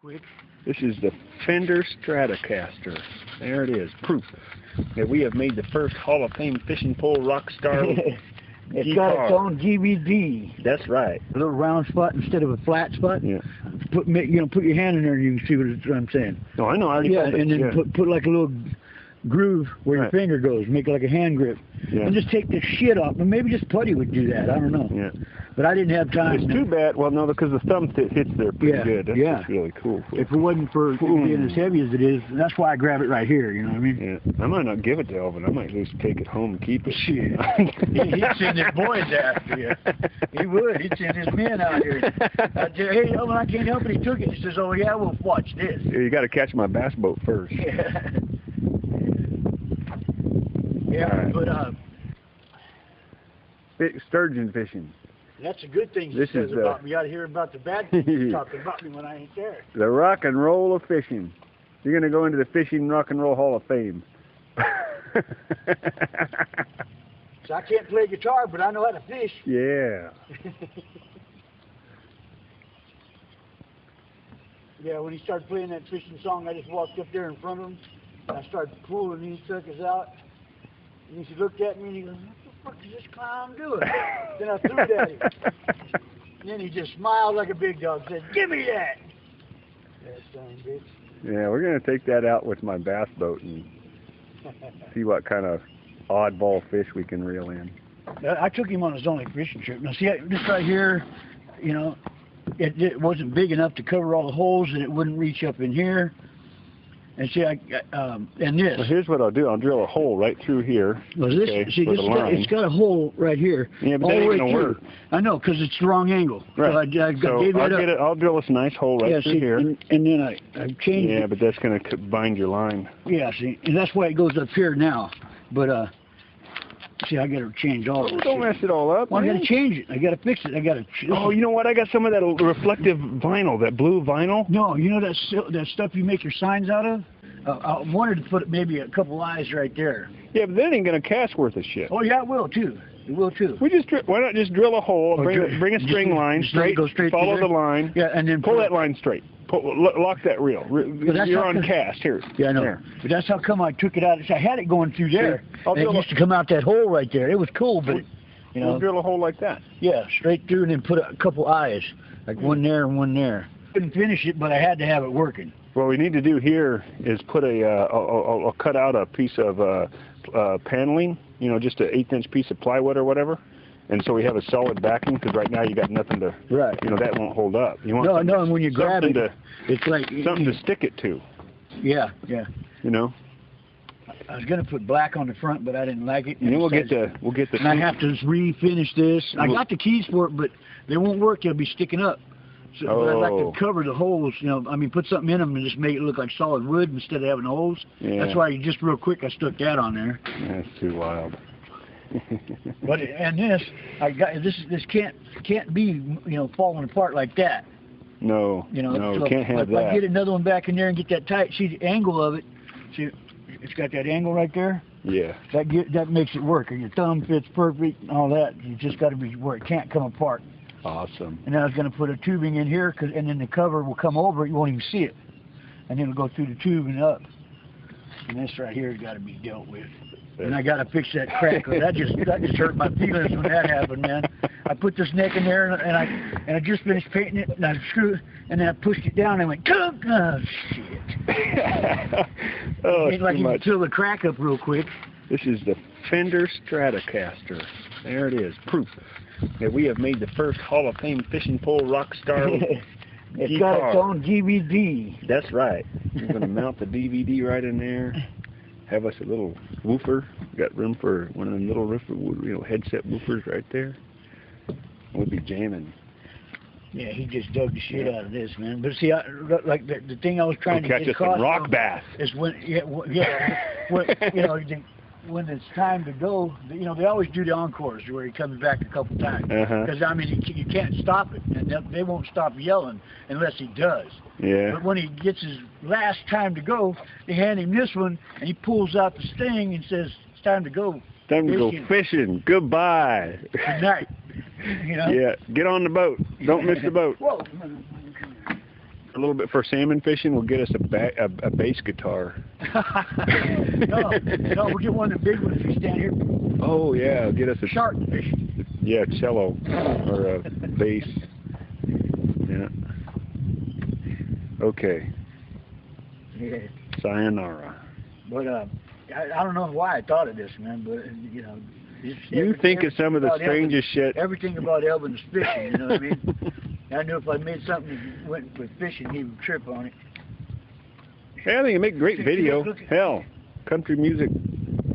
quick. This is the Fender Stratocaster. There it is, proof that we have made the first Hall of Fame fishing pole rock star. It's got its own DVD. That's right. A little round spot instead of a flat spot. Yeah. Put your hand in there and you can see what I'm saying. No, I know. I already yeah, and then put like a little groove where your finger goes. Make it like a hand grip. Yeah. And just take the shit off. And maybe just Buddy would do that. I don't know. Yeah. But I didn't have time. It's too bad. Well, no, because the thumb hits there pretty good. That's just really cool. If it wasn't for it being as heavy as it is, that's why I grab it right here. You know what I mean? Yeah. I might not give it to Elvin. I might just take it home and keep it. Shit. He'd send his boys after you. He would. He'd send his men out here. I'd say, hey, Elvin, I can't help it. He took it. He says, oh, yeah, well, watch this. Yeah, you got to catch my bass boat first. Yeah. Yeah, right. But sturgeon fishing. That's a good thing he says about me. You ought to hear about the bad things he's talking about me when I ain't there. The rock and roll of fishing. You're going to go into the Fishing Rock and Roll Hall of Fame. So I can't play guitar, but I know how to fish. Yeah. Yeah, when he started playing that fishing song, I just walked up there in front of him, and I started pulling, and he took us out. And he looked at me, and he goes, what the fuck is this clown doing? Then I threw it at him. And then he just smiled like a big dog and said, give me that! That son of a bitch. Yeah, we're going to take that out with my bass boat and see what kind of oddball fish we can reel in. I took him on his only fishing trip. Now, see, this right here, you know, it wasn't big enough to cover all the holes, and it wouldn't reach up in here. And see, and this. Well, here's what I'll do. I'll drill a hole right through here. Well, this, see, it's got a hole right here. Yeah, but that ain't going to work. I know, because it's the wrong angle. Right. So I'll drill this nice hole right through here. And then I changed it. Yeah, but that's going to bind your line. Yeah, see, and that's why it goes up here now. But, see, I got to change all this. Don't mess it all up. Well, I got to change it. I got to fix it. Oh, you know what? I got some of that reflective vinyl, that blue vinyl. No, you know that stuff you make your signs out of? I wanted to put maybe a couple eyes right there. Yeah, but that ain't going to cast worth a shit. Oh, yeah, it will, too. It will, too. Why not just drill a hole, bring a string line straight, follow the line. Yeah, and then pull that line straight. Lock that reel. You're on cast. Here. Yeah, I know. There. But that's how come I took it out. I had it going through there. And it used to come out that hole right there. It was cool, but, you know. We'll drill a hole like that. Yeah, straight through and then put a couple eyes, like one there and one there. Couldn't finish it, but I had to have it working. What we need to do here is put I'll cut out a piece of paneling, you know, just an 1/8" piece of plywood or whatever. And so we have a solid backing, because right now you got nothing to, you know, that won't hold up. You want no, and when you grab it, it's like something to stick it to. Yeah, yeah. You know. I was gonna put black on the front, but I didn't like it. And then we'll get the. And I have to refinish this. I got the keys for it, but they won't work. They'll be sticking up. So but I'd like to cover the holes. You know, I mean, put something in them and just make it look like solid wood instead of having holes. Yeah. That's why just real quick I stuck that on there. That's too wild. But and this can't be, you know, falling apart like that. No, you know, no, so can't have if I get another one back in there and get that tight, see the angle of it. See, it's got that angle right there. Yeah. That makes it work. And your thumb fits perfect and all that. You just got to be where it can't come apart. Awesome. And then I was going to put a tubing in here, and then the cover will come over it. You won't even see it. And then it'll go through the tube and up. And this right here has got to be dealt with. And I got to fix that crack. That just hurt my feelings when that happened, man. I put this neck in there, and I just finished painting it, and I screwed, and then I pushed it down, and I went, oh, shit. Oh, it's like you can fill the crack up real quick. This is the Fender Stratocaster. There it is, proof that we have made the first Hall of Fame fishing pole rock star. It's got its own DVD. That's right. We're going to mount the DVD right in there. Have us a little woofer. Got room for one of them little headset woofers right there. We'll be jamming. Yeah, he just dug the shit out of this, man. But see, like the thing I was trying to catch us some rock bass. Is when, when, you know, when it's time to go, you know, they always do the encores where he comes back a couple times. Because, I mean, you can't stop it. And they won't stop yelling unless he does. Yeah. But when he gets his last time to go, they hand him this one, and he pulls out the sting and says, it's time to go. Time to go fishing. Goodbye. Good night. You know? Yeah. Get on the boat. Don't miss the boat. Whoa. a little bit for salmon fishing. We'll get us a bass guitar. no, we'll get one of the big ones if you stand here. Oh yeah, get us a shark fishing. Yeah, cello or a bass. Yeah. Okay. Yeah. Sayonara. But I don't know why I thought of this, man. But you know, you think of some of the strangest shit. Everything about Elvin's fishing, you know what I mean? I knew if I made something that went with fishing, he would trip on it. Hey, I think it make a great video. Hell, country music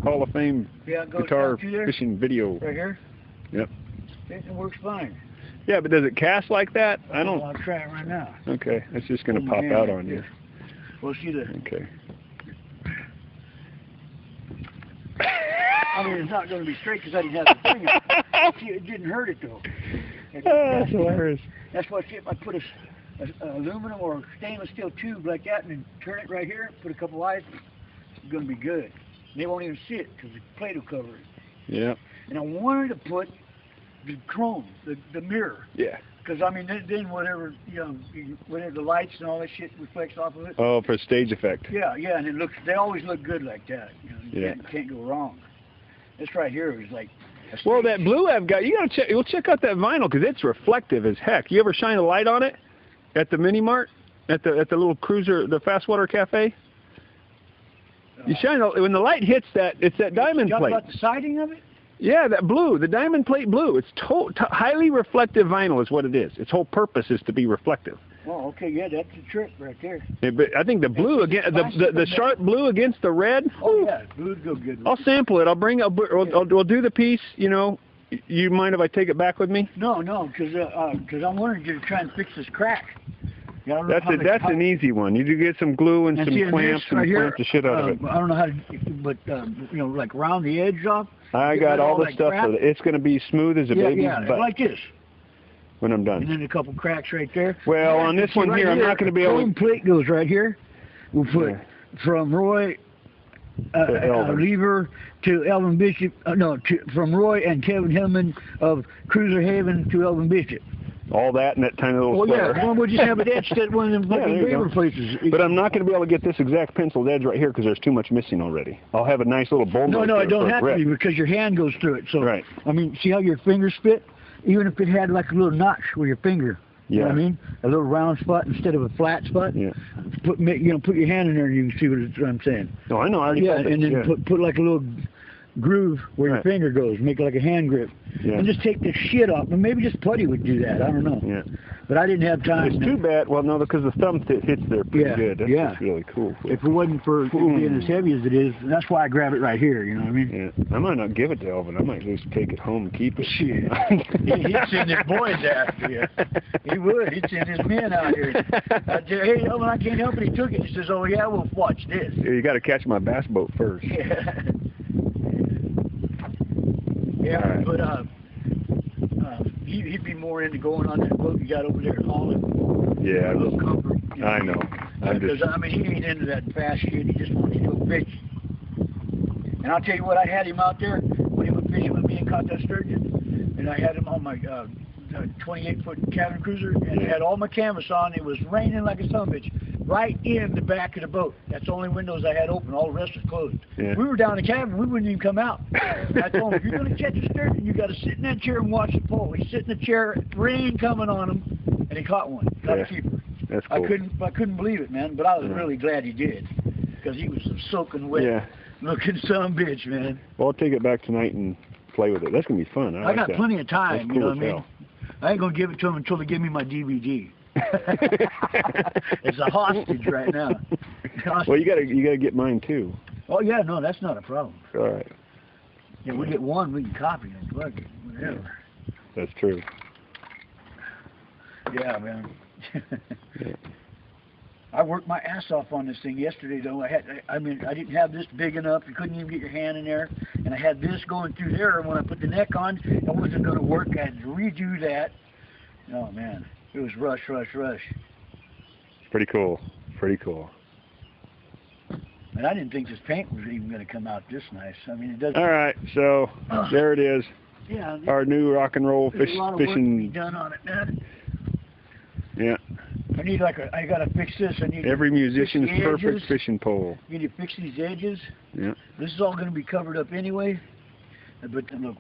Hall of Fame guitar fishing video. Right here? Yep. It works fine. Yeah, but does it cast like that? I don't. I'll try it right now. Okay, it's just going to pop out on you. We'll see the. Okay. I mean, it's not going to be straight because I didn't have the thing on. See, it didn't hurt it though. That's hilarious. That's why if I put a aluminum or stainless steel tube like that and then turn it right here, put a couple lights, it's going to be good. And they won't even see it because the plate will cover it. Yeah. And I wanted to put the chrome, the mirror. Yeah. Because I mean, then whatever, you know, whatever the lights and all that shit reflects off of it. Oh, for stage effect. Yeah, yeah, and it looks. They always look good like that. You know, you can't go wrong. This right here is like. Well, that blue I've got, you gotta check. You'll check out that vinyl because it's reflective as heck. You ever shine a light on it at the mini mart, at the little cruiser, the Fast Water Cafe? You shine when the light hits that. It's that diamond plate. About the siding of it? Yeah, that blue, the diamond plate blue. It's highly reflective vinyl is what it is. Its whole purpose is to be reflective. Oh, okay, yeah, that's the trick right there. Yeah, but I think the blue against the sharp blue against the red. Oh yeah, blue would go good. I'll sample it. We'll do the piece. You know, you mind if I take it back with me? No, because I'm wondering to try and fix this crack. Yeah, that's an easy one. You do get some glue and some clamps and clamp the shit out of it. I don't know how to, but you know, like round the edge off. I got all the stuff for it. It's going to be smooth as a baby's butt. Like this. When I'm done. And then a couple cracks right there. Well, on this one here, I'm not going to be able to... The plate goes right here. We'll put from Roy Lever to Elvin Bishop, from Roy and Kevin Hillman of Cruiser Haven to Elvin Bishop. All that in that tiny little square. Yeah, we'll just have it etched at one of them fucking Lever places. But I'm not going to be able to get this exact penciled edge right here because there's too much missing already. I'll have a nice little bowl. No, it don't have to be because your hand goes through it. So, right. I mean, see how your fingers fit? Even if it had like a little notch with your finger, you know what I mean? A little round spot instead of a flat spot. Yeah. Put your hand in there and you can see what I'm saying. No, I know. I already and then put like a little groove where your finger goes. Make it like a hand grip. Yeah. And just take the shit off. And maybe just Putty would do that. I don't know. Yeah. But I didn't have time. It's too bad. Well, no, because the thumb hits there pretty good. That's really cool. If it wasn't for being as heavy as it is, that's why I grab it right here. You know what I mean? Yeah. I might not give it to Elvin. I might just take it home and keep it. Shit. He'd send his boys after you. He would. He'd send his men out here. I'd say, hey, Elvin, I can't help it. He took it. He says, oh, yeah, well, watch this. Yeah, you got to catch my bass boat first. Yeah. Yeah, but he'd be more into going on that boat you got over there in Holland. Yeah, a little comfort. You know? I know. Because I mean, he ain't into that fast shit. He just wants to go fish. And I'll tell you what, I had him out there when he went fishing with me and caught that sturgeon, and I had him on my 28-foot cabin cruiser, and I had all my canvas on. It was raining like a son of a bitch. Right in the back of the boat. That's the only windows I had open. All the rest was closed. Yeah. We were down in the cabin. We wouldn't even come out. I told him, if you're going to catch a sturgeon, you got to sit in that chair and watch the pole. He sit in the chair, rain coming on him, and he caught one. Caught a keeper. That's cool. I couldn't believe it, man. But I was really glad he did, because he was a soaking wet looking son of a bitch, man. Well, I'll take it back tonight and play with it. That's going to be fun. I got plenty of time. That's you know what I mean? I ain't going to give it to him until they give me my DVD. It's a hostage right now. Well, you gotta get mine too. Oh yeah, no, that's not a problem. All right. Yeah, we get one, we can copy it. Fuck it, whatever. That's true. Yeah, man. I worked my ass off on this thing yesterday, though. I didn't have this big enough. You couldn't even get your hand in there, and I had this going through there. And when I put the neck on, it wasn't going to work. I had to redo that. Oh man. It was rush. It's pretty cool. And I didn't think this paint was even going to come out this nice. I mean, it doesn't. All right, so there it is. Yeah. Our new rock and roll fishing. A lot of work to be done on it, man. Yeah. I need I gotta fix this. I need Every musician's fix the perfect edges. fishing pole. You need to fix these edges. Yeah. This is all going to be covered up anyway. But look.